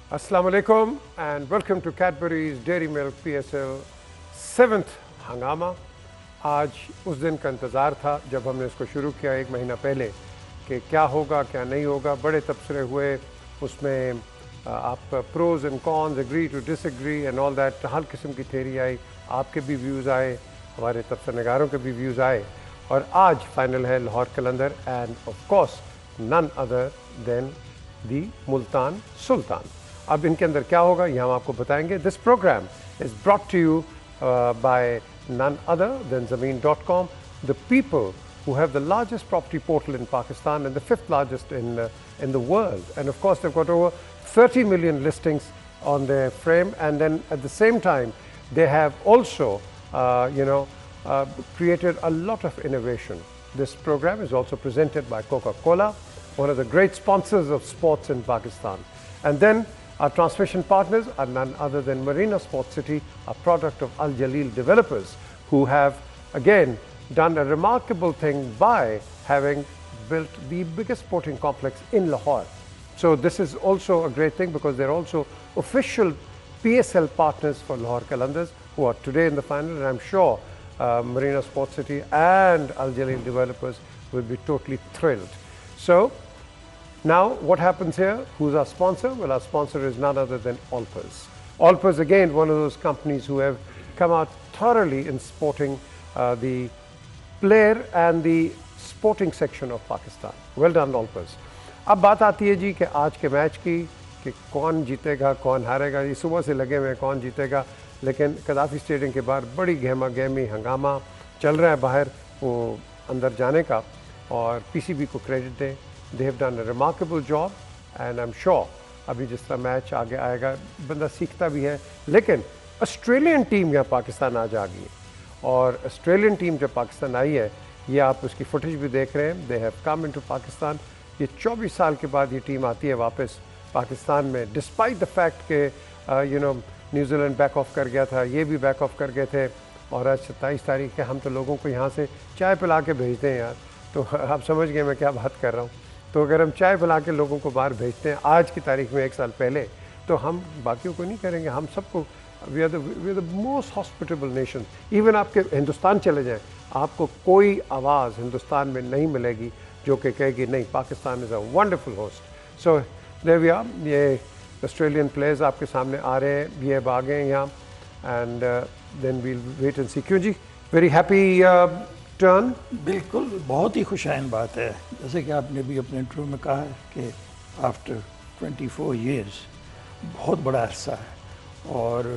Assalamu alaikum and welcome to Cadbury's Dairy Milk PSL 7th हंगामा। आज उस दिन का इंतज़ार था जब हमने इसको शुरू किया 1 महीना पहले कि क्या होगा क्या नहीं होगा। बड़े तबसरे हुए उसमें, आप pros and cons, agree to disagree and all that, हर किस्म की थेरी आई, आपके भी व्यूज़ आए, हमारे तबसरनगारों के भी व्यूज़ आए और आज फाइनल है Lahore Qalandar and of course none other than the Multan Sultan. अब इनके अंदर क्या होगा ये हम आपको बताएंगे। This programme is brought to you by none other than Zameen.com, the people who have the largest property portal in Pakistan and the 5th largest in the world. And of course, they've got over 30 million listings on their frame. And then at the same time, they have also, created a lot of innovation. This program is also presented by Coca-Cola, one of the great sponsors of sports in Pakistan. And then our transmission partners are none other than Marina Sports City, a product of Al Jaleel developers, who have again done a remarkable thing by having built the biggest sporting complex in Lahore. So this is also a great thing because they're also official PSL partners for Lahore Qalandars, who are today in the final, and I'm sure Marina Sports City and Al Jaleel developers will be totally thrilled. So now, what happens here? Who's our sponsor? Well, our sponsor is none other than Allpers. Allpers, again, one of those companies who have come out thoroughly in supporting the player and the sporting section of Pakistan. Well done, Allpers. अब बात आती है जी कि आज के match की, कि कौन जीतेगा कौन हारेगा। ये सुबह से लगे हुए हैं कौन जीतेगा, लेकिन कदाफी स्टेडियम के बाहर बड़ी गहमा गहमी हंगामा चल रहा है बाहर वो अंदर जाने का, और पीसीबी को क्रेडिट दें। They have done a remarkable job and I'm sure अभी जिस तरह मैच आगे आएगा बंदा सीखता भी है। लेकिन ऑस्ट्रेलियन टीम यहाँ पाकिस्तान आज आ गई है, और ऑस्ट्रेलियन टीम जब पाकिस्तान आई है, ये आप उसकी फुटेज भी देख रहे हैं। They have come into Pakistan. ये 24 साल के बाद ये टीम आती है वापस पाकिस्तान में, डिस्पाइट द फैक्ट के न्यूजीलैंड बैक ऑफ कर गया था, ये भी बैक ऑफ कर गए थे, और आज 27 तारीख है। हम तो लोगों को यहाँ से चाय पिला के भेजते हैं यार, तो आप समझ गए मैं क्या बात कर रहा हूँ। तो अगर हम चाय पिला के लोगों को बाहर भेजते हैं आज की तारीख में 1 साल पहले, तो हम बाकियों को नहीं करेंगे। हम सबको, we are the most hospitable nation. Even आपके हिंदुस्तान चले जाएं, आपको कोई आवाज़ हिंदुस्तान में नहीं मिलेगी जो कि कहेगी नहीं Pakistan is a wonderful host. So there we are. ये ऑस्ट्रेलियन प्लेयर्स आपके सामने आ रहे हैं, ये अब आ गए हैं यहाँ, and then we'll wait and see. क्यों जी, वेरी हैप्पी टर्न। बिल्कुल, बहुत ही खुशाइन बात है। जैसे कि आपने भी अपने इंटरव्यू में कहा है कि आफ्टर 24 ईयर्स बहुत बड़ा अरसा है, और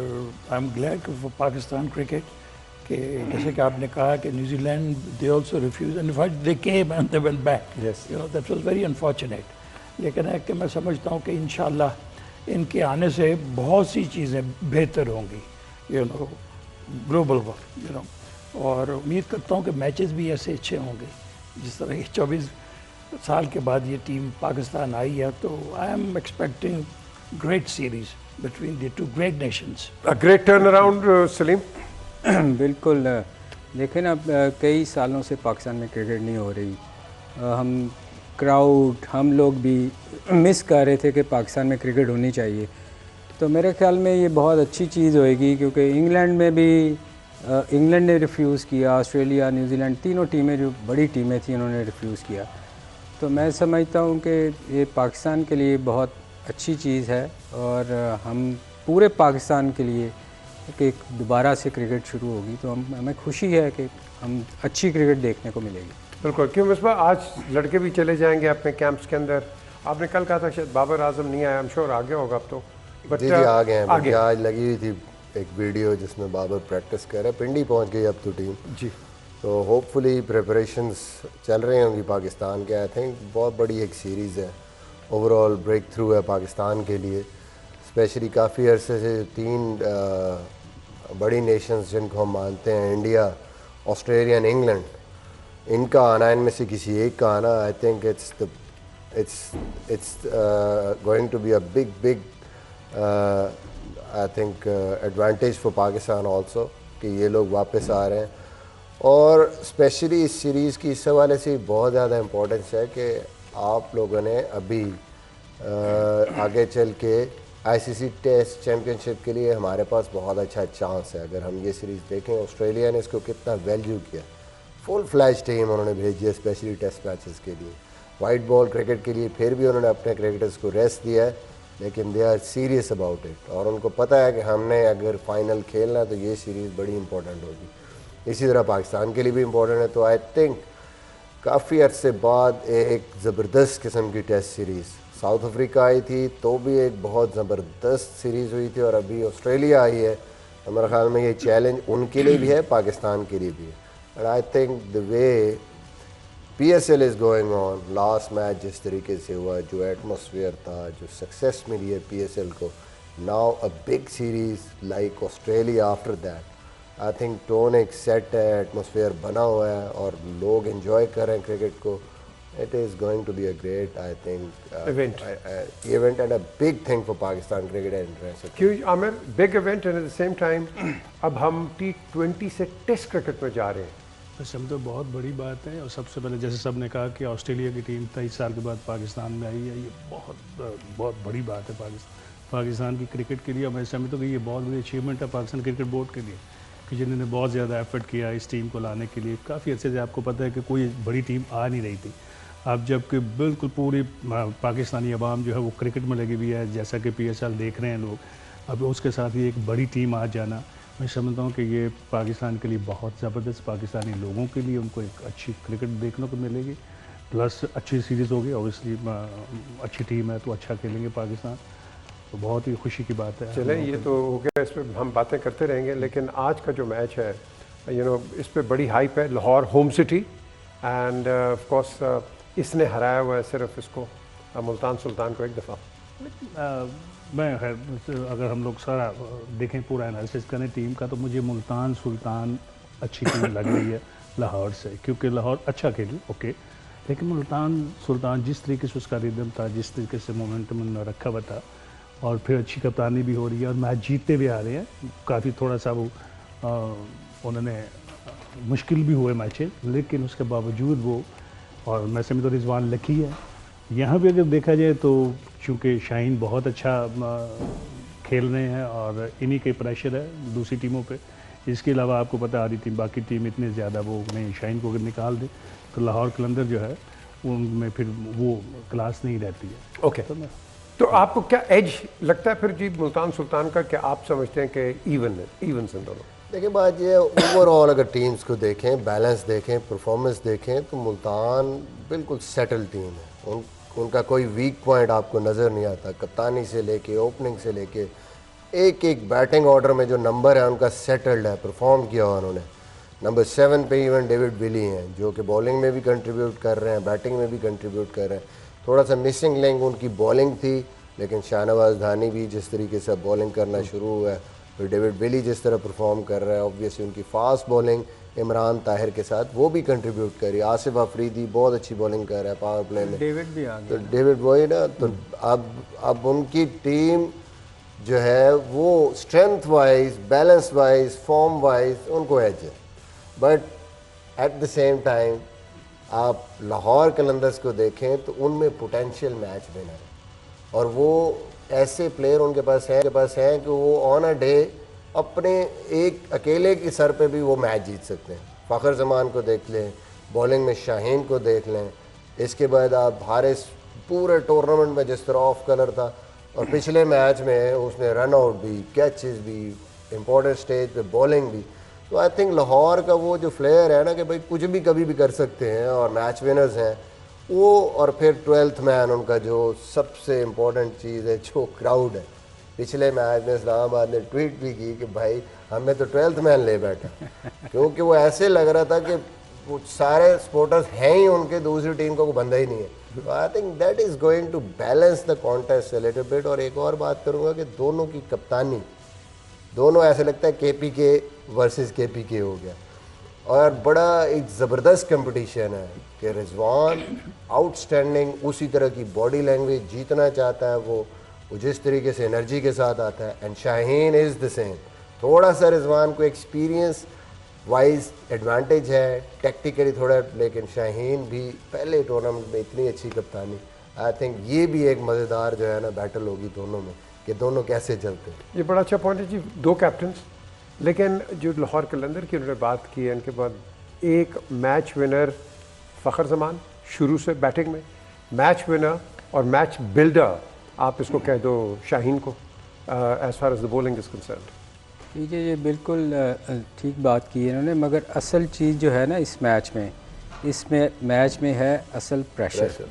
I am glad for Pakistan cricket कि जैसे कि आपने कहा कि New Zealand they also refuse and in fact they came and they went back, you know that was very unfortunate. लेकिन है कि मैं समझता हूँ कि इंशाल्लाह इनके आने से बहुत सी चीज़ें बेहतर होंगी, you know global, you know, और उम्मीद करता हूँ कि मैचेस भी ऐसे अच्छे होंगे। जिस तरह ये 24 साल के बाद ये टीम पाकिस्तान आई है, तो I am expecting great series between the two great Nations. A great turn around Salim. बिल्कुल, लेकिन अब कई सालों से पाकिस्तान में क्रिकेट नहीं हो रही। हम क्राउड, हम लोग भी मिस कर रहे थे कि पाकिस्तान में क्रिकेट होनी चाहिए। तो मेरे ख्याल में ये बहुत अच्छी चीज़ होएगी, क्योंकि इंग्लैंड में भी इंग्लैंड ने रिफ्यूज़ किया, ऑस्ट्रेलिया, न्यूजीलैंड, तीनों टीमें जो बड़ी टीमें थी उन्होंने रिफ्यूज़ किया। तो मैं समझता हूँ कि ये पाकिस्तान के लिए बहुत अच्छी चीज़ है, और हम पूरे पाकिस्तान के लिए कि दोबारा से क्रिकेट शुरू होगी, तो हमें खुशी है कि हम अच्छी क्रिकेट देखने को मिलेगी। बिल्कुल। क्यों मिसबा, आज लड़के भी चले जाएंगे अपने कैंप्स के अंदर। आपने कल कहा था शायद बाबर आजम नहीं आया, आई एम श्योर आ गया होगा अब तो। जी आ गए हैं। आज लगी हुई थी एक वीडियो जिसमें बाबर प्रैक्टिस कर रहा है। पिंडी पहुंच गई अब तो टीम जी, तो होपफुली प्रिपरेशंस चल रही होंगी पाकिस्तान के। आई थिंक बहुत बड़ी एक सीरीज़ है, ओवरऑल ब्रेक थ्रू है पाकिस्तान के लिए, स्पेशली काफ़ी अरसे से 3 बड़ी नेशंस जिनको हम मानते हैं, इंडिया, ऑस्ट्रेलिया एंड इंग्लैंड, इनका आना, इनमें से किसी एक का आना, I think it's going to be a big I think advantage for Pakistan also कि ये लोग वापस आ रहे हैं। और स्पेशली इस सीरीज़ की इस हवाले से बहुत ज़्यादा इम्पोर्टेंस है कि आप लोगों ने अभी आगे चल के आईसीसी टेस्ट चैम्पियनशिप के लिए हमारे पास बहुत अच्छा चांस है। अगर हम ये सीरीज़ देखें, ऑस्ट्रेलिया ने इसको कितना वैल्यू किया, फुल फ्लैश टीम उन्होंने भेजी है स्पेशली टेस्ट मैचेस के लिए। वाइट बॉल क्रिकेट के लिए फिर भी उन्होंने अपने क्रिकेटर्स को रेस्ट दिया है, लेकिन they are serious about it और उनको पता है कि हमने अगर फाइनल खेलना है तो ये सीरीज़ बड़ी इंपॉर्टेंट होगी। इसी तरह पाकिस्तान के लिए भी इंपॉर्टेंट है। तो आई थिंक काफ़ी अर्से बाद एक ज़बरदस्त किस्म की टेस्ट सीरीज़, साउथ अफ्रीका आई थी तो भी एक बहुत ज़बरदस्त सीरीज़ हुई थी, और अभी ऑस्ट्रेलिया आई है। हमारे ख्याल में ये चैलेंज उनके लिए भी है, पाकिस्तान के लिए भी है। And I think the way PSL is going on, last match जिस तरीके से हुआ, जो एटमॉस्फेयर था, जो सक्सेस मिली है PSL को, now a big series like Australia after that, I think tone एक सेट है, एटमॉस्फेयर बना हुआ है और लोग एंजॉय कर रहे हैं क्रिकेट को। It is going to be a great, I think, event and a big thing for Pakistan cricket and international. क्यों Aamir, big event and at the same time अब हम T20 से टेस्ट क्रिकेट में जा रहे हैं। वैसे हम तो बहुत बड़ी बात है, और सबसे पहले जैसे सब ने कहा कि ऑस्ट्रेलिया की टीम 23 साल के बाद पाकिस्तान में आई है, ये बहुत बड़ी बात है पाकिस्तान की क्रिकेट के लिए। मैं समझता हूँ कि ये बहुत बड़ी अचीवमेंट है पाकिस्तान क्रिकेट बोर्ड के लिए, कि जिन्होंने बहुत ज़्यादा एफर्ट किया इस टीम को लाने के लिए। काफ़ी अच्छे से आपको पता है कि कोई बड़ी टीम आ नहीं रही थी, अब जबकि बिल्कुल पूरी पाकिस्तानी अवाम जो है वो क्रिकेट में लगी हुई है, जैसा कि PSL देख रहे हैं लोग, अब उसके साथ ही एक बड़ी टीम आ जाना, मैं समझता हूँ कि ये पाकिस्तान के लिए बहुत ज़बरदस्त, पाकिस्तानी लोगों के लिए उनको एक अच्छी क्रिकेट देखने को मिलेगी, प्लस अच्छी सीरीज़ होगी। ऑब्वियसली अच्छी टीम है तो अच्छा खेलेंगे पाकिस्तान, तो बहुत ही खुशी की बात है। चलें, ये तो हो गया, इस पर हम बातें करते रहेंगे, लेकिन आज का जो मैच है इस पर बड़ी हाइप है। Lahore home city and of course इसने हराया हुआ है सिर्फ इसको, मुल्तान सुल्तान को एक दफ़ा। मैं अगर हम लोग सारा देखें, पूरा एनालिसिस करें टीम का, तो मुझे मुल्तान सुल्तान अच्छी टीम लग रही है लाहौर से, क्योंकि लाहौर अच्छा खेली ओके, लेकिन मुल्तान सुल्तान जिस तरीके से उसका रिदम था, जिस तरीके से मोमेंटम उन्होंने रखा हुआ था, और फिर अच्छी कप्तानी भी हो रही है और मैच जीतते भी आ रहे हैं। काफ़ी थोड़ा सा वो उन्होंने मुश्किल भी हुए मैचेस, लेकिन उसके बावजूद वो, और मैं समझता हूँ रिजवान लकी है यहाँ भी। अगर देखा जाए तो चूँकि शाहीन बहुत अच्छा खेल रहे हैं और इन्हीं के प्रेशर है दूसरी टीमों पे। इसके अलावा आपको पता आ रही थी बाकी टीम इतने ज़्यादा वो नहीं, शाहीन को अगर निकाल दे तो लाहौर कलंदर जो है उनमें फिर वो क्लास नहीं रहती है। ओके, तो आपको क्या एज लगता है फिर जी मुल्तान सुल्तान का? क्या आप समझते हैं कि इवन हैं दोनों? देखिए, बात ये ओवरऑल अगर टीम्स को देखें, बैलेंस देखें, परफॉर्मेंस देखें, तो मुल्तान बिल्कुल सेटल टीम है। उनका कोई वीक पॉइंट आपको नज़र नहीं आता। कप्तानी से लेके, ओपनिंग से लेके, एक एक बैटिंग ऑर्डर में जो नंबर है उनका सेटल्ड है, परफॉर्म किया हुआ उन्होंने। नंबर 7 पे इवन डेविड विली हैं, जो कि बॉलिंग में भी कंट्रीब्यूट कर रहे हैं, बैटिंग में भी कंट्रीब्यूट कर रहे हैं। थोड़ा सा मिसिंग लिंक उनकी बॉलिंग थी, लेकिन शाहनवाज धानी भी जिस तरीके से बॉलिंग करना शुरू हुआ है, फिर डेविड विली जिस तरह परफॉर्म कर रहा है, ऑब्वियसली उनकी फास्ट बॉलिंग इमरान ताहिर के साथ वो भी कंट्रीब्यूट करी। आसिफ अफरीदी बहुत अच्छी बॉलिंग कर रहा है पावर प्ले में, डेविड भी आ गया, तो डेविड वही ना। तो अब उनकी टीम जो है वो strength wise, balance wise, form wise उनको एज है। But at the same time आप लाहौर कलंदर्स को देखें तो उनमें पोटेंशियल मैच विनर है, और वो ऐसे प्लेयर उनके पास हैं कि वो ऑन अ डे अपने एक अकेले के सर पे भी वो मैच जीत सकते हैं। फ़खर जमान को देख लें, बॉलिंग में शाहीन को देख लें, इसके बाद आप हारिस पूरे टूर्नामेंट में जिस तरह ऑफ कलर था, और पिछले मैच में उसने रन आउट भी, कैचेस भी, इम्पोर्टेंट स्टेज पे बॉलिंग भी। तो आई थिंक लाहौर का वो जो फ्लेयर है ना कि भाई कुछ भी कभी भी कर सकते हैं और मैच विनर्स हैं वो, और फिर 12th मैन उनका जो सबसे इम्पोर्टेंट चीज़ है, जो क्राउड है। पिछले मैच में इस्लामाबाद ने ट्वीट भी की कि भाई हमें तो 12th मैन ले बैठा, क्योंकि वो ऐसे लग रहा था कि वो सारे सपोर्टर्स हैं ही उनके, दूसरी टीम को बंदा ही नहीं है। तो I think that is going to balance the contest a little bit. और एक और बात करूँगा कि दोनों की कप्तानी, दोनों ऐसे लगता है KPK वर्सेस KPK हो गया, और बड़ा एक ज़बरदस्त कंपटीशन है कि रिजवान आउटस्टैंडिंग, उसी तरह की बॉडी लैंग्वेज, जीतना चाहता है वो जिस तरीके से एनर्जी के साथ आता है, and Shaheen is the same. थोड़ा सा रिजवान को एक्सपीरियंस वाइज एडवांटेज है, टेक्टिकली थोड़ा, लेकिन शाहीन भी पहले टूर्नामेंट में इतनी अच्छी कप्तानी, आई थिंक ये भी एक मज़ेदार जो है ना बैटल होगी दोनों में। कि दोनों कैसे चलते हैं। ये बड़ा अच्छा पॉइंट है जी, 2 कैप्टन, लेकिन जो लाहौर कलंदर की उन्होंने बात की है, इनके बाद एक मैच विनर फ़खर जमान शुरू से बैटिंग में, मैच विनर और मैच बिल्डर आप इसको कह दो शाहीन को, as far as the bowling is concerned. ठीक है, ये बिल्कुल ठीक बात की है इन्होंने, मगर असल चीज़ जो है ना इस मैच में है असल प्रेशर।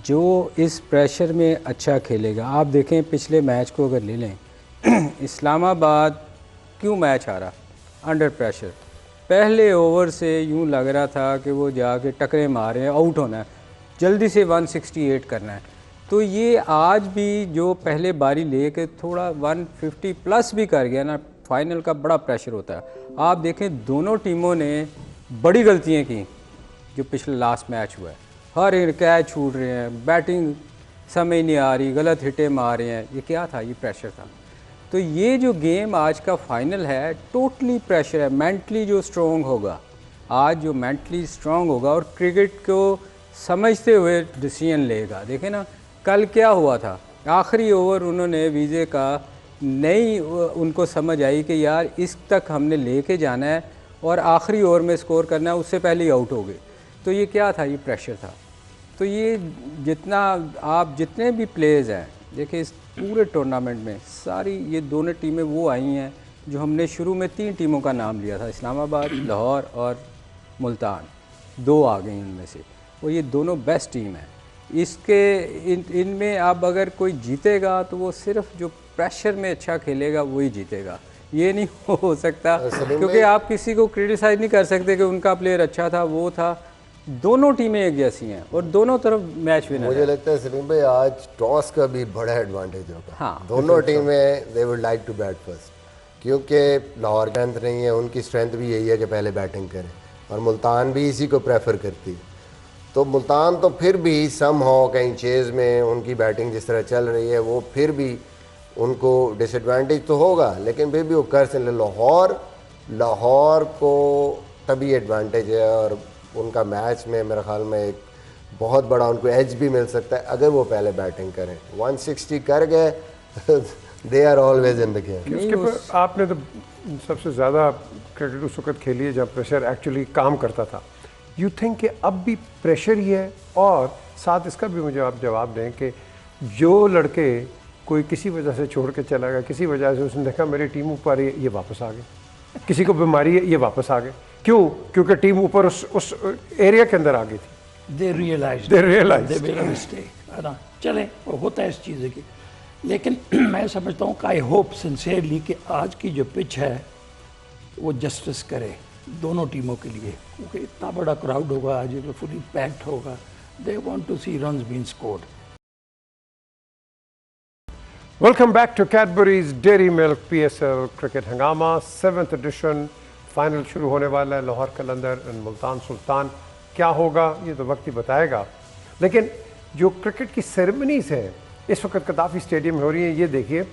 जो इस प्रेशर में अच्छा खेलेगा, आप देखें पिछले मैच को अगर ले लें इस्लामाबाद क्यों मैच हारा? Under pressure. पहले ओवर से यूं लग रहा था कि वो जाके टकरे मारे हैं, आउट होना है, जल्दी से 168 करना है। तो ये आज भी जो पहले बारी ले के थोड़ा 150 प्लस भी कर गया ना, फाइनल का बड़ा प्रेशर होता है। आप देखें दोनों टीमों ने बड़ी गलतियाँ की जो पिछले लास्ट मैच हुआ है, हर एक कैच छूट रहे हैं, बैटिंग समझ नहीं आ रही, गलत हिटें मार रहे हैं। ये क्या था? ये प्रेशर था। तो ये जो गेम आज का फाइनल है टोटली प्रेशर है। मेंटली जो स्ट्रॉन्ग होगा, आज जो मेंटली स्ट्रॉन्ग होगा और क्रिकेट को समझते हुए डिसीजन लेगा। देखें ना कल क्या हुआ था, आखिरी ओवर उन्होंने वीज़े का नहीं, उनको समझ आई कि यार इस तक हमने लेके जाना है और आखिरी ओवर में स्कोर करना है, उससे पहले ही आउट हो गए। तो ये क्या था? ये प्रेशर था। तो ये जितने भी प्लेयर्स हैं, देखिए इस पूरे टूर्नामेंट में सारी ये दोनों टीमें वो आई हैं जो हमने शुरू में 3 टीमों का नाम लिया था, इस्लामाबाद, लाहौर और मुल्तान, 2 आ गई उनमें से, और ये दोनों बेस्ट टीम है। इनमें अब अगर कोई जीतेगा तो वो सिर्फ जो प्रेशर में अच्छा खेलेगा वही जीतेगा। ये नहीं हो सकता, क्योंकि आप किसी को क्रिटिसाइज़ नहीं कर सकते कि उनका प्लेयर अच्छा था, वो था। दोनों टीमें एक जैसी हैं और दोनों तरफ मैच विनर। मुझे लगता है सलीम भाई आज टॉस का भी बड़ा एडवांटेज होगा। हाँ, दोनों टीमें they would like to bat first, क्योंकि लाहौर स्ट्रेंथ नहीं है, उनकी स्ट्रेंथ भी यही है कि पहले बैटिंग करें, और मुल्तान भी इसी को प्रेफर करती है। तो मुल्तान तो फिर भी सम हो कहीं चेज़ में उनकी बैटिंग जिस तरह चल रही है, वो फिर भी उनको डिसएडवांटेज तो होगा, लेकिन फिर भी वो कर सकते। लाहौर को तभी एडवांटेज है और उनका मैच में मेरे ख्याल में एक बहुत बड़ा उनको एज भी मिल सकता है अगर वो पहले बैटिंग करें। 160 कर गए they are always in the game. उसके पर आपने तो सबसे ज़्यादा क्रिकेट उस वक्त खेली है जब प्रेशर एक्चुअली काम करता था। यू थिंक कि अब भी प्रेशर ही है? और साथ इसका भी मुझे आप जवाब दें कि जो लड़के कोई किसी वजह से छोड़ के चला गया, किसी वजह से उसने देखा मेरी टीम ऊपर है, ये वापस आ गए, किसी को बीमारी है, ये वापस आ गए, क्यों? क्योंकि टीम ऊपर उस एरिया के अंदर आ गई थी। दे रियलाइज मिस्टेक है ना। चलें, वो होता है इस चीज़ की। लेकिन मैं समझता हूँ कि आई होप सिंसियरली कि आज की जो पिच है वो जस्टिस करे दोनों टीमों के लिए, क्योंकि इतना बड़ा क्राउड होगा आज, फुली पैक्ड होगा। They want to see runs being scored. Welcome back to Cadbury's Dairy Milk PSL Cricket Hangama 7th edition। Final शुरू होने वाला है, लाहौर कलंदर और मुल्तान सुल्तान। क्या होगा ये तो वक्त ही बताएगा, लेकिन जो क्रिकेट की सेरेमनीज हैं इस वक्त कदाफी स्टेडियम में हो रही है। ये देखिए,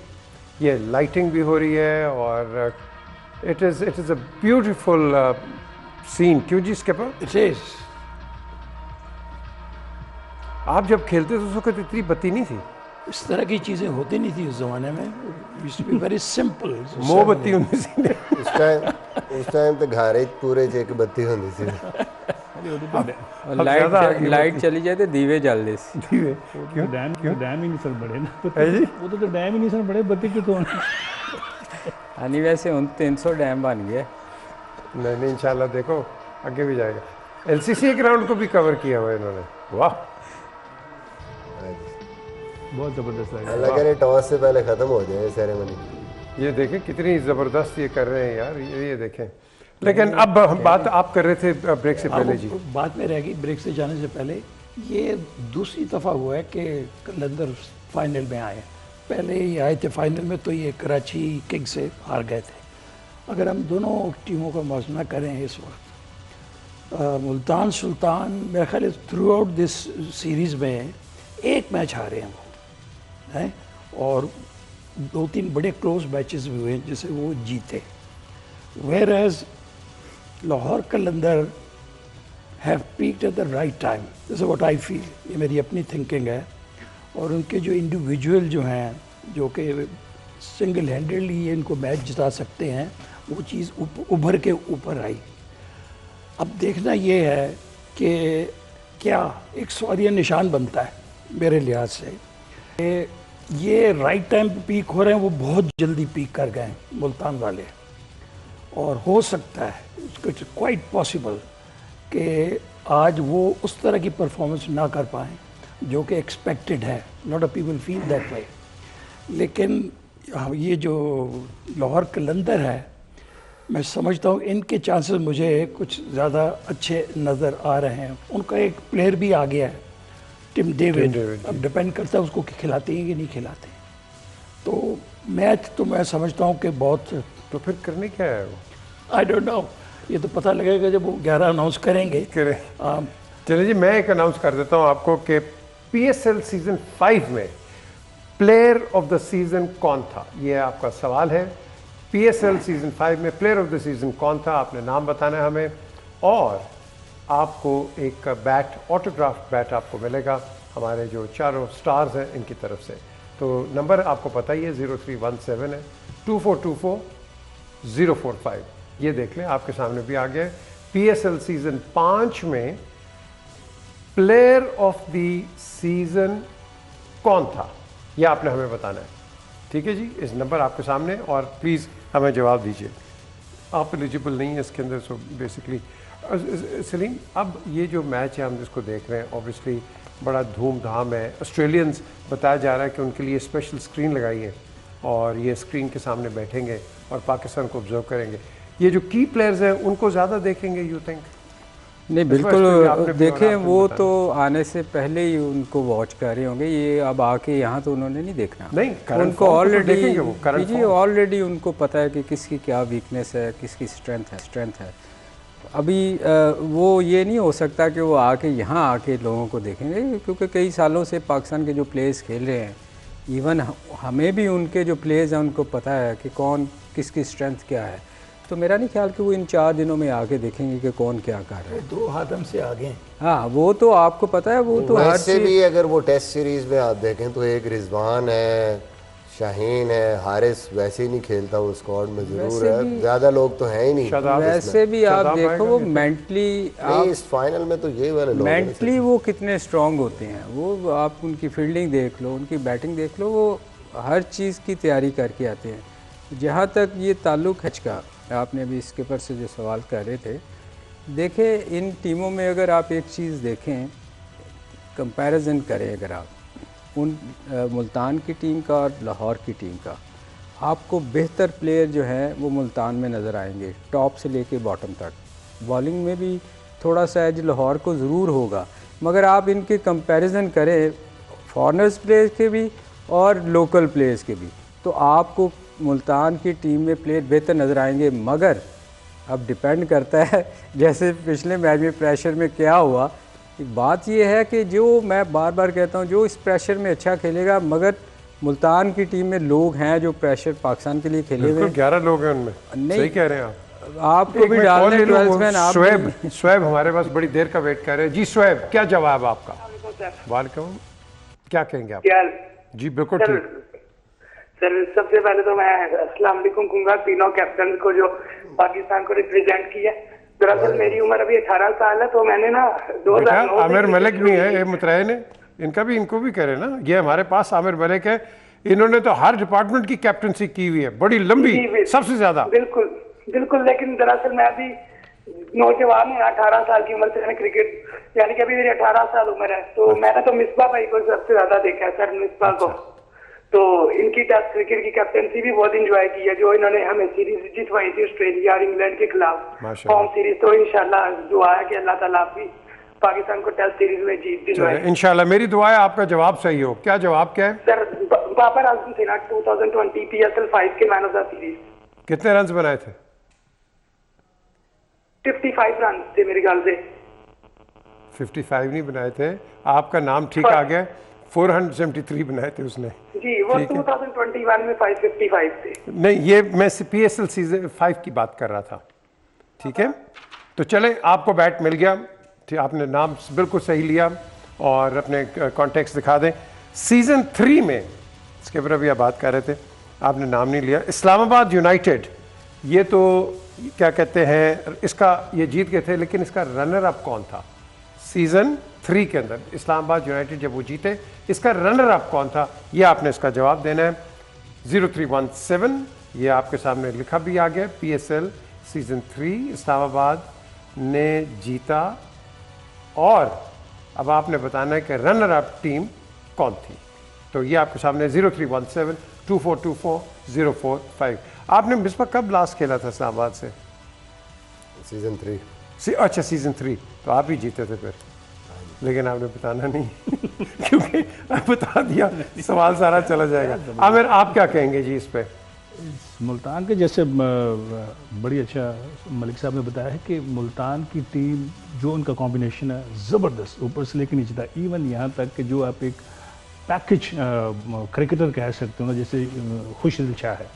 ये लाइटिंग भी हो रही है और it is a beautiful scene. क्यों जी स्किपर? It is. आप जब खेलते तो उस वक्त इतनी बत्ती नहीं थी, इस तरह की चीज़ें होती नहीं थी उस ज़माने में। Very simple. मोमबत्ती होती थी उस टाइम तो घर ही पूरे एक बत्ती होती थी। लाइट चली जाए तो दीवे जल दे। दीवे डैम ही नहीं सर बड़े ना, वो तो डैम ही नहीं सर बड़े, बत्ती क्यों तो नहीं, वैसे उन 300 डैम बन गए। नहीं इंशाल्लाह देखो आगे भी जाएगा। एलसीसी ग्राउंड को भी कवर किया हुआ इन्होंने, वाह बहुत ज़बरदस्त लगा। लग रहा है टॉस से पहले ख़त्म हो जाए सेरेमनी। ये देखें कितनी ज़बरदस्त ये कर रहे हैं यार, ये देखें। लेकिन अब हम बात आप कर रहे थे ब्रेक से पहले जी, बात में रह गई ब्रेक से जाने से पहले। ये दूसरी दफ़ा हुआ है कि कलंदर फाइनल में आए। पहले ही आए थे फाइनल में तो ये कराची किंग से हार गए थे। अगर हम दोनों टीमों का मुआवजा करें इस वक्त, मुल्तान सुल्तान मेरे ख्याल थ्रू आउट दिस सीरीज़ में एक मैच हारे हैं वो हैं, और 2-3 बड़े क्लोज मैचेस भी हुए जिसे वो जीते। Whereas Lahore Qalandar have peaked at the right time, this is what I feel. ये मेरी अपनी थिंकिंग है। और उनके जो इंडिविजुअल जो हैं जो कि सिंगल हैंडेडली इनको मैच जिता सकते हैं, वो चीज़ उभर के ऊपर आई। अब देखना ये है कि क्या एक सवालिया निशान बनता है मेरे लिहाज से, ये राइट टाइम पे पीक हो रहे हैं, वो बहुत जल्दी पीक कर गए हैं मुल्तान वाले, और हो सकता है इट्स क्वाइट पॉसिबल कि आज वो उस तरह की परफॉर्मेंस ना कर पाएँ जो कि एक्सपेक्टेड है। Not a people feel that way, लेकिन ये जो लाहौर कलंदर है, मैं समझता हूँ इनके चांसेस मुझे कुछ ज़्यादा अच्छे नज़र आ रहे हैं। उनका एक प्लेयर भी आ गया है, टिम डेविड। अब डिपेंड करता है उसको कि खिलाते हैं कि नहीं खिलाते हैं। तो मैच तो मैं समझता हूँ कि बहुत, तो फिर करने क्या है वो? आई डोंट नो, ये तो पता लगेगा जब वो 11 अनाउंस करेंगे। चलिए जी, मैं एक अनाउंस कर देता हूँ आपको कि PSL सीज़न 5 में प्लेयर ऑफ द सीज़न कौन था, ये आपका सवाल है। PSL सीज़न 5 में प्लेयर ऑफ द सीज़न कौन था, आपने नाम बताना है हमें, और आपको एक बैट, ऑटोग्राफ बैट आपको मिलेगा हमारे जो चारों स्टार्स हैं इनकी तरफ से। तो नंबर आपको पता ही है, 0317 है 2424 045। ये देख लें, आपके सामने भी आ गया है। PSL सीज़न 5 में प्लेयर ऑफ द सीज़न कौन था, ये आपने हमें बताना है। ठीक है जी, इस नंबर आपके सामने, और प्लीज़ हमें जवाब दीजिए। आप एलिजिबल नहीं है इसके अंदर, सो बेसिकली सलीम, अब ये जो मैच है हम जिसको देख रहे हैं, ऑब्वियसली बड़ा धूमधाम है। ऑस्ट्रेलियंस बताया जा रहा है कि उनके लिए स्पेशल स्क्रीन लगाई है, और ये स्क्रीन के सामने बैठेंगे और पाकिस्तान को ऑब्जर्व करेंगे। ये जो की प्लेयर्स हैं उनको ज़्यादा देखेंगे, यू थिंक? नहीं, बिल्कुल देखें, वो तो आने से पहले ही उनको वॉच कर रहे होंगे। ये अब आके यहाँ तो उन्होंने नहीं देखना, नहीं, उनको ऑलरेडी उनको पता है कि किसकी क्या वीकनेस है, किसकी स्ट्रेंथ है। अभी वो ये नहीं हो सकता कि वो आके यहाँ आके लोगों को देखेंगे, क्योंकि कई सालों से पाकिस्तान के जो प्लेयर्स खेल रहे हैं, इवन हमें भी उनके जो प्लेयर्स हैं उनको पता है कि कौन किसकी स्ट्रेंथ क्या है। तो मेरा नहीं ख्याल कि वो इन 4 दिनों में आके देखेंगे कि कौन क्या कर रहा है। 2 हाथम से आगे। हाँ, वो तो आपको पता है, वो तो वैसे भी अगर वो टेस्ट सीरीज में आप देखें तो एक रिजवान है, शाहीन है, हारिस वैसे ही नहीं खेलता, वो स्क्वाड में जरूर है, ज्यादा लोग तो हैं ही नहीं। वैसे भी आप देखो वो मेंटली, इस फाइनल में तो ये वाले लोग मेंटली वो कितने स्ट्रांग होते हैं। वो आप उनकी फील्डिंग देख लो, उनकी बैटिंग देख लो, वो हर चीज़ की तैयारी करके आते हैं। जहाँ तक ये ताल्लुक़ है का, आपने अभी इसके ऊपर से जो सवाल कर रहे थे, देखें इन टीमों में अगर आप एक चीज़ देखें, कंपैरिजन करें अगर आप उन मुल्तान की टीम का और लाहौर की टीम का, आपको बेहतर प्लेयर जो हैं वो मुल्तान में नज़र आएंगे, टॉप से लेके बॉटम तक। बॉलिंग में भी थोड़ा सा एज लाहौर को ज़रूर होगा, मगर आप इनके कंपैरिजन करें फॉरेनर्स प्लेयर्स के भी और लोकल प्लेयर्स के भी, तो आपको मुल्तान की टीम में प्लेयर बेहतर नज़र आएंगे। मगर अब डिपेंड करता है, जैसे पिछले मैच में प्रेशर में क्या हुआ। बात यह है कि जो मैं बार बार कहता हूँ, जो इस प्रेशर में अच्छा खेलेगा, मगर मुल्तान की टीम में लोग हैं जो प्रेशर पाकिस्तान के लिए खेले हुए। 11 लोग हैं उनमें, सही कह रहे हैं आप। आपको भी डालने 12 मैन। शुएब हमारे पास बड़ी देर का वेट कर रहे हैं जी। शुएब, क्या जवाब आपका? वालेकुम, क्या कहेंगे आप? जी बिल्कुल ठीक सर। सबसे पहले तो मैं अस्सलाम वालेकुम कहूँगा तीनों कैप्टन को जो पाकिस्तान को रिप्रेजेंट किया। दरअसल मेरी उम्र अभी 18 साल है, तो मैंने ना 2009 आमिर मलिक भी है, ये मुतराय ने इनको भी करे ना। ये हमारे पास आमिर मलिक है, इन्होंने तो हर डिपार्टमेंट की कैप्टनसी की हुई है, बड़ी लंबी, सबसे ज्यादा। बिल्कुल बिल्कुल। लेकिन दरअसल मैं अभी नौजवान हूँ, 18 साल की उम्र से मैंने क्रिकेट, यानी कि अभी मेरी 18 साल उम्र है। तो मैंने तो मिसबा भाई को सबसे ज्यादा देखा है सर, मिसबा को। तो इनकी टेस्ट क्रिकेट की कैप्टनसी भी बहुत इंजॉय की है, जो इन्होंने हमें सीरीज जितवाई थी ऑस्ट्रेलिया और इंग्लैंड के खिलाफ फॉर्म सीरीज। तो इंशाल्लाह दुआ है कि अल्लाह ताला भी पाकिस्तान को टेस्ट सीरीज में जीत दिलवाए इंशाल्लाह। मेरी दुआ है आपका जवाब सही हो। क्या जवाब क्या है सर? बाबर आजम थे ना 2020 PSL 5 के मैन ऑफ द सीरीज। कितने रन बनाए थे? 55 रन थे मेरे ख्याल से। 55 नहीं बनाए थे, आपका नाम ठीक आ गया। 473 बनाए थे उसने जी, वो 2021 में 555 थे। नहीं, ये मैं PSL सीजन 5 की बात कर रहा था। ठीक है, तो चले, आपको बैट मिल गया, ठीक, आपने नाम बिल्कुल सही लिया और अपने कॉन्टेक्स्ट दिखा दें। सीजन 3 में स्किपर अभी आप बात कर रहे थे, आपने नाम नहीं लिया, इस्लामाबाद यूनाइटेड, ये तो क्या कहते हैं इसका ये जीत गए थे, लेकिन इसका रनर अप कौन था सीज़न 3 के अंदर? इस्लामाबाद यूनाइटेड जब वो जीते, इसका रनर अप कौन था? ये आपने इसका जवाब देना है। 0317 ये आपके सामने लिखा भी आ गया। PSL सीज़न 3 इस्लामाबाद ने जीता, और अब आपने बताना है कि रनर अप टीम कौन थी। तो ये आपके सामने 0317 2424 045। आपने मिसबा कब लास्ट खेला था इस्लामाबाद से? सीज़न 3। अच्छा सीज़न 3, तो आप ही जीते थे फिर, लेकिन आपने बताना नहीं क्योंकि बता दिया सवाल सारा चला जाएगा। आमिर आप क्या कहेंगे जी इस पे? मुल्तान के जैसे बड़ी अच्छा मलिक साहब ने बताया है कि मुल्तान की टीम जो उनका कॉम्बिनेशन है ज़बरदस्त, ऊपर से लेकर नीचे तक, इवन यहाँ तक कि जो आप एक पैकेज क्रिकेटर कह सकते हो ना, जैसे खुशदिल शाह है,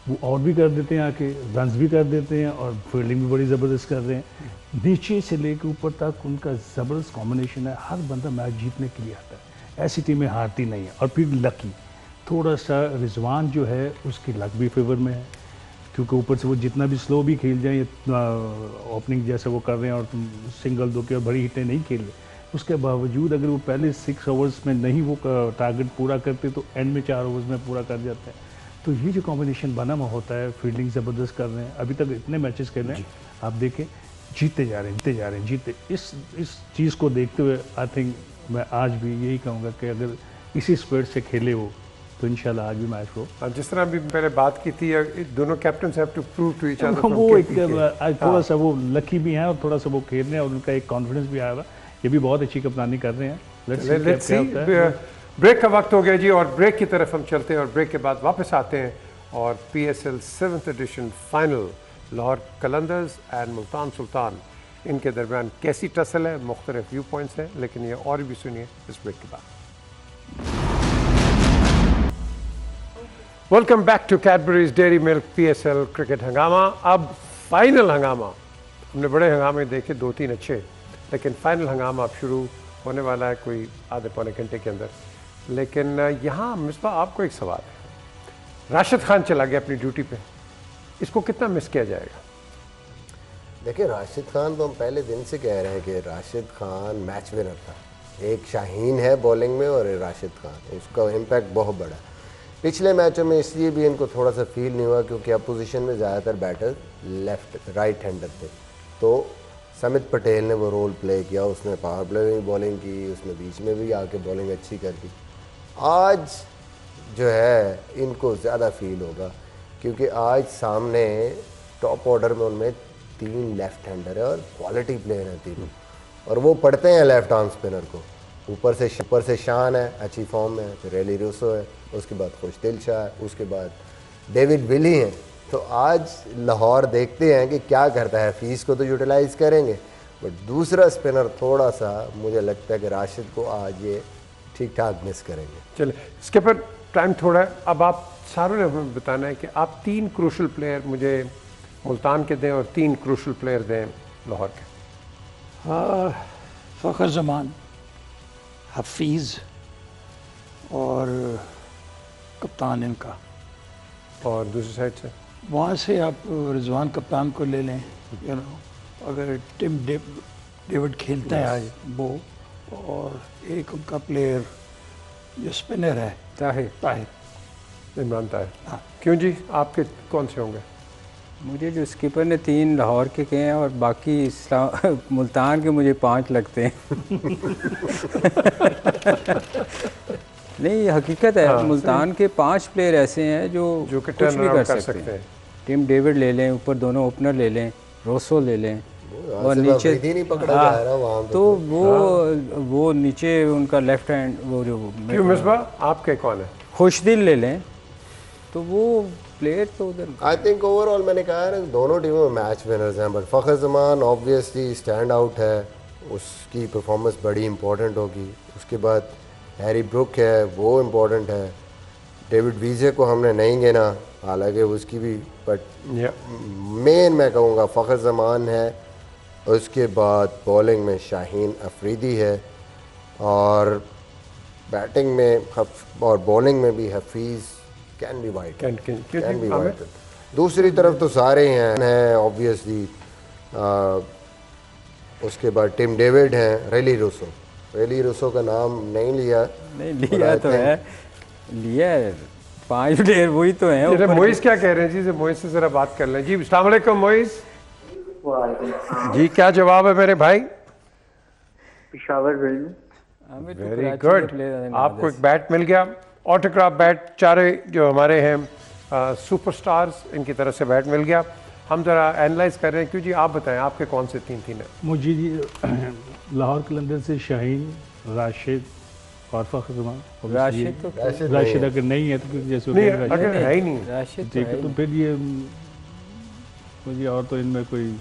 वो और भी कर देते हैं, आके रन्स भी कर देते हैं और फील्डिंग भी बड़ी ज़बरदस्त कर रहे हैं। नीचे से लेकर ऊपर तक उनका ज़बरदस्त कॉम्बिनेशन है, हर बंदा मैच जीतने के लिए आता है, ऐसी टीमें हारती नहीं है। और फिर लकी थोड़ा सा रिजवान जो है उसकी लक भी फेवर में है, क्योंकि ऊपर से वो जितना भी स्लो भी खेल जाए, ओपनिंग जैसे वो कर रहे हैं और सिंगल दो के और बड़ी हिटें नहीं खेल रहे, उसके बावजूद अगर वो पहले 6 ओवर्स में नहीं वो टारगेट पूरा करते तो एंड में 4 ओवर्स में पूरा कर जाते हैं। तो ये जो कॉम्बिनेशन बना हुआ होता है, फील्डिंग ज़बरदस्त कर रहे हैं, अभी तक इतने मैचेस खेल रहे हैं, आप देखें जीते जा रहे हैं जीते। इस चीज़ को देखते हुए आई थिंक मैं आज भी यही कहूँगा कि अगर इसी स्पिरिट से खेले वो तो इंशाल्लाह आज भी मैच को, जिस तरह अभी पहले बात की थी, दोनों captain have to prove to each other, वो एक थोड़ा सा वो लकी भी हैं और थोड़ा सा वो खेल रहे हैं और उनका एक कॉन्फिडेंस भी आया हुआ, ये भी बहुत अच्छी कप्तानी कर रहे हैं। Let's see. ब्रेक का वक्त हो गया जी, और ब्रेक की तरफ हम चलते हैं और ब्रेक के बाद वापस आते हैं और PSL 7th edition final Lahore Qalandars and Multan Sultan, इनके दरमियान कैसी टसल है, मुख्तलिफ व्यू पॉइंट्स हैं, लेकिन ये और भी सुनिए इस ब्रेक के बाद। Welcome back to Cadbury's dairy milk PSL cricket हंगामा। अब फाइनल हंगामा, हमने बड़े हंगामे देखे 2-3 अच्छे, लेकिन फाइनल हंगामा अब शुरू होने वाला है कोई आधे पौने घंटे के अंदर। लेकिन यहाँ मिसबा आपको एक सवाल है, राशिद खान चला गया अपनी ड्यूटी पे, इसको कितना मिस किया जाएगा? देखिए राशिद खान तो हम पहले दिन से कह रहे हैं कि राशिद खान मैच विनर था। एक शाहीन है बॉलिंग में और राशिद खान, उसका इम्पैक्ट बहुत बड़ा है। पिछले मैचों में इसलिए भी इनको थोड़ा सा फील नहीं हुआ क्योंकि अपोजिशन में ज़्यादातर बैटर राइट हैंडर थे, तो समित पटेल ने वो रोल प्ले किया, उसने पावर प्ले में बॉलिंग की, उसने बीच में भी आके बॉलिंग अच्छी कर दी। आज जो है इनको ज़्यादा फील होगा क्योंकि आज सामने टॉप ऑर्डर में उनमें 3 लेफ्ट हैंडर है और क्वालिटी प्लेयर हैं तीनों, और वो पढ़ते हैं लेफ्ट आर्म स्पिनर को। ऊपर से शान है, अच्छी फॉर्म में है, फिर एली रूसो है, उसके बाद खुशदिल शाह है, उसके बाद डेविड विली हैं। तो आज लाहौर देखते हैं कि क्या करता है। फीस को तो यूटिलाइज़ करेंगे, बट दूसरा स्पिनर थोड़ा सा मुझे लगता है कि राशिद को आज ये ठीक ठाक मिस करेंगे। चलिए स्किपर, टाइम थोड़ा है, अब आप सारों ने हमें बताना है कि आप 3 क्रूशल प्लेयर मुझे मुल्तान के दें और 3 क्रूशल प्लेयर दें लाहौर के। फ़खर ज़मान, हफीज़ और कप्तान इनका। और दूसरी साइड से वहाँ से आप रिजवान कप्तान को ले लें, यू नो, अगर टिम डेविड खेलता है आज वो, और एक उनका प्लेयर जो स्पिनर है ताहिर इमरान ताहिर। हाँ। क्यों जी, आपके कौन से होंगे? मुझे जो स्किपर ने 3 लाहौर के कहे हैं और बाकी मुल्तान के मुझे 5 लगते हैं नहीं, ये हकीकत है। मुल्तान के 5 प्लेयर ऐसे हैं जो कुछ भी कर सकते हैं। टिम डेविड ले लें, ऊपर दोनों ओपनर ले लें, रोसो ले लें, और नीचे नहीं पकड़ा जा रहा वहाँ पे, तो वो नीचे उनका लेफ्ट हैंड वो जो क्यों मिसबा आपके कौन है? खुशदिल ले लें, तो वो प्लेयर तो उधर आई थिंक ओवरऑल मैंने कहा है ना दोनों टीमों में मैच विनर्स हैं, but Fakhar Zaman obviously stand out है, उसकी परफॉर्मेंस बड़ी इंपॉर्टेंट होगी। उसके बाद हैरी ब्रुक है, वो इम्पोर्टेंट है। डेविड वीज़े को हमने नहीं गिना, हालांकि उसकी भी, बट मेन मैं कहूँगा फ़खर ज़मान है। उसके बाद बॉलिंग में शाहीन अफरीदी है, और बैटिंग में और बॉलिंग में भी Hafeez can be vital, can be vital. दूसरी तरफ तो सारे हैं ऑब्वियसली, उसके बाद टिम डेविड हैं, रेली रूसो का नाम नहीं लिया तो है, लिया है 5 प्लेयर वही तो है। मोइस क्या कह रहे हैं जी? मोइस से जरा बात कर लें जी। अस्सलाम वालेकुम मोइस जी, क्या जवाब है मेरे भाई? पेशावर वेरी गुड, आपको एक बैट मिल गया, ऑटोग्राफ बैट। चारे जो हमारे हैं सुपरस्टार्स, इनकी तरफ से बैट मिल गया। हम जरा एनालाइज कर रहे हैं, क्यों जी आप बताएं आपके कौन से 3 हैं? मुझे जी लाहौर कलंदर से शाहीन, राशिद और फखर। राशिद अगर नहीं है तो फिर जैसे नहीं, अगर है ही नहीं राशिद ठीक है तो फिर ये मुझे, और तो इनमें कोई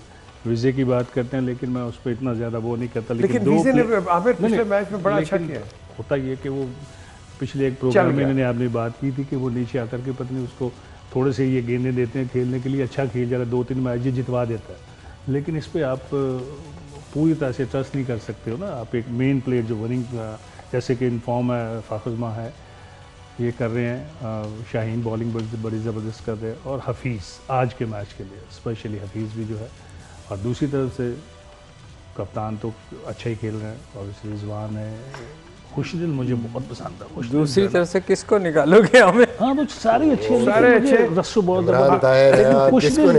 वीजे की बात करते हैं लेकिन मैं उस पर इतना ज़्यादा वो नहीं करता। लेकिन वीजे ने आमिर पिछले मैच में बड़ा अच्छा किया। होता ये कि वो पिछले एक प्रोग्राम में इन्होंने आपने बात की थी कि वो नीचे आकर के पत्नी उसको थोड़े से ये गेंदें देते हैं खेलने के लिए, अच्छा खेल जाएगा, 2-3 मैच जितवा देता है। लेकिन इस पर आप पूरी तरह से ट्रस्ट नहीं कर सकते हो ना। आप एक मेन प्लेयर जो विनिंग, जैसे कि इनफॉर्म है, फाखुजमा है, ये कर रहे हैं, शाहीन बॉलिंग बड़ी ज़बरदस्त कर रहे हैं, और हफीज़ आज के मैच के लिए स्पेशली हफीज़ भी जो है, और दूसरी तरफ से कप्तान तो अच्छा ही खेल रहे हैं, और रिजवान है, खुशदिल मुझे बहुत पसंद है। दूसरी तरफ से किसको निकालोगे हमें? हाँ वो सारे अच्छे, रस्सू बहुत खुशदिल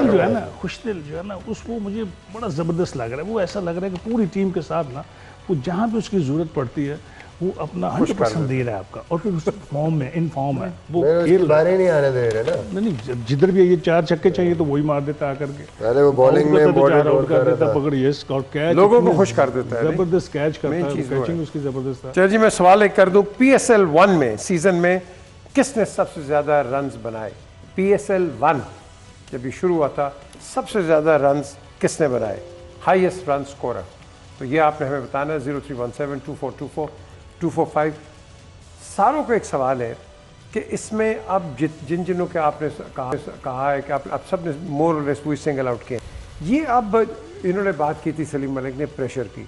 जो है ना, खुशदिल जो है ना, उसको मुझे बड़ा ज़बरदस्त लग रहा है। वो ऐसा लग रहा है कि पूरी टीम के साथ ना, वो जहाँ पे उसकी ज़रूरत पड़ती है वो अपना 100% दे रहा है आपका, और फिर उस फॉर्म में, इन फॉर्म है वो खेल बारे नहीं आने दे रहे ना। नहीं, जिधर भी ये 4 छक्के चाहिए तो वही मार देता आकर के। पहले वो बॉलिंग में बॉर्डर आउट कर देता, पकड़िए और कैच, लोगों को खुश कर देता है, जबरदस्त कैच करता है, कैचिंग उसकी जबरदस्त है। चलिए जी, मैं सवाल एक कर दूं, PSL 1 में सीजन में किसने सबसे ज्यादा रन्स बनाए? PSL 1 जब ये शुरू हुआ था, सबसे ज्यादा रन्स किसने बनाए? Highest run scorer. तो ये आपने हमें बताना है। 0317 2424 245। सारों को एक सवाल है कि इसमें अब जिन जिनों के आपने कहा है कि आप सब ने मोर और लेस सिंगल आउट किए, ये अब इन्होंने बात की थी सलीम मलिक ने प्रेशर की।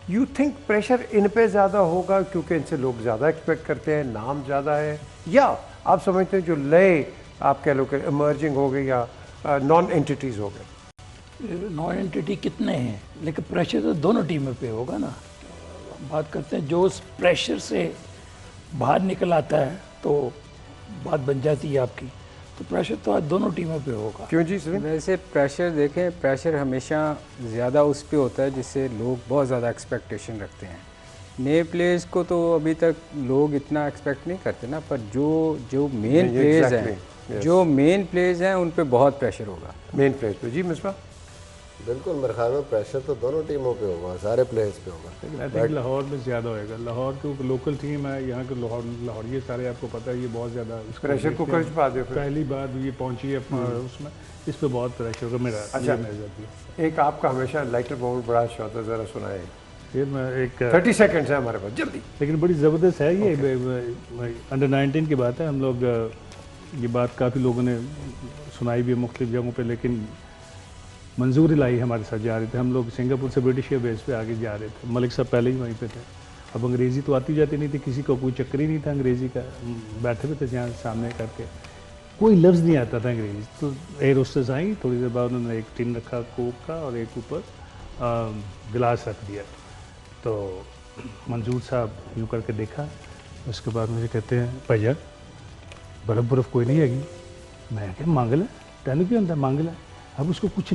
यू थिंक प्रेशर इन पे ज़्यादा होगा क्योंकि इनसे लोग ज़्यादा एक्सपेक्ट करते हैं, नाम ज़्यादा है, या आप समझते हैं जो नए आप कह लो कि इमर्जिंग हो गए या नॉन एंटिटीज़ हो गए? नॉन एंटिटी कितने हैं, लेकिन प्रेशर तो दोनों टीमों पे होगा ना। बात करते हैं जो उस प्रेशर से बाहर निकल आता है तो बात बन जाती है आपकी। तो प्रेशर तो आज दोनों टीमों पे होगा। क्यों जी सर? वैसे प्रेशर देखें, प्रेशर हमेशा ज़्यादा उस पे होता है जिससे लोग बहुत ज़्यादा एक्सपेक्टेशन रखते हैं। नए प्लेयर्स को तो अभी तक लोग इतना एक्सपेक्ट नहीं करते ना, पर जो मेन प्लेयर्स हैं, जो मेन प्लेयर्स हैं उन पे बहुत प्रेशर होगा। मेन प्लेयर्स पे जी मिसबा? बिल्कुल, मेरे ख्याल में प्रेशर तो दोनों टीमों पे होगा, सारे प्लेयर्स पे होगा। लेकिन आई थिंक लाहौर में ज़्यादा होएगा। लाहौर क्योंकि लोकल टीम है, यहाँ के लाहौर ये सारे आपको पता है, ये बहुत ज़्यादा प्रेशर को कर पा दे। पहली बार ये पहुँची है उसमें, इस पर बहुत प्रेशर होगा मेरा। अच्छा, एक आपका हमेशा लाइटर मोमेंट बड़ा अच्छा होता है, ज़रा सुनाए। फिर मैं एक 30 सेकेंड्स है हमारे पास, जल्दी। लेकिन बड़ी ज़बरदस्त है ये। अंडर 19 की बात है, हम लोग ये बात काफ़ी लोगों ने सुनाई भी है मुख्तलिफ जगहों पे, लेकिन मंजूरी लाई हमारे साथ जा रहे थे। हम लोग सिंगापुर से ब्रिटिश एयरवेज पे आगे जा रहे थे, मलिक साहब पहले ही वहीं पे थे। अब अंग्रेज़ी तो आती जाती नहीं थी, किसी को कोई चक्कर ही नहीं था अंग्रेज़ी का। बैठे हुए थे यहाँ सामने करके, कोई लफ्ज़ नहीं आता था अंग्रेज़ी। तो एयर होस्टेस आई, थोड़ी देर बाद उन्होंने एक टिन रखा कोक का और एक ऊपर गिलास रख दिया। तो मंजूर साहब यूँ करके देखा, उसके बाद मुझे कहते हैं भैया बर्फ़ कोई नहीं हैगी। मैं क्या मांगल है, तेन क्यों होंगे मांगल है। अब उसको कुछ